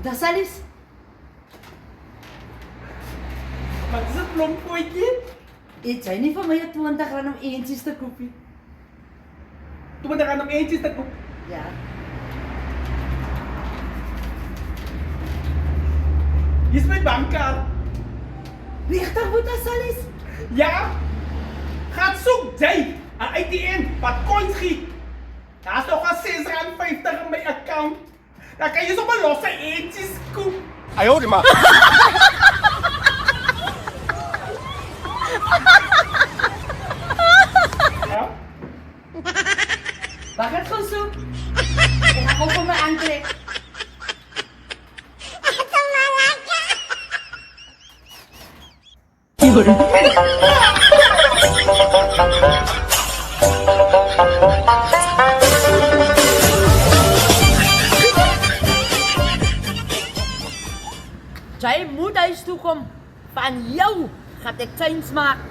Dag Salis. Wat is het blompooitje? Eet jij niet van mij 20 rand om eentjes te kopen? Toen we er aan eentjes te kopen. Ja. Hier is mijn bankkaart. Richtig moet dat Salis? Ja? Gaat zoek, jij. Een ATM, wat coins giet. Daar is nog een 6,50 rand in mijn account. Dan kan je zomaar losse eentjes kopen.哎呦我的妈！ Ja? Wacht het gewoon zo. Ik ga gewoon voor me aantrekken. Jij moet huis toe komen. Van jou gaat ik tuins maken.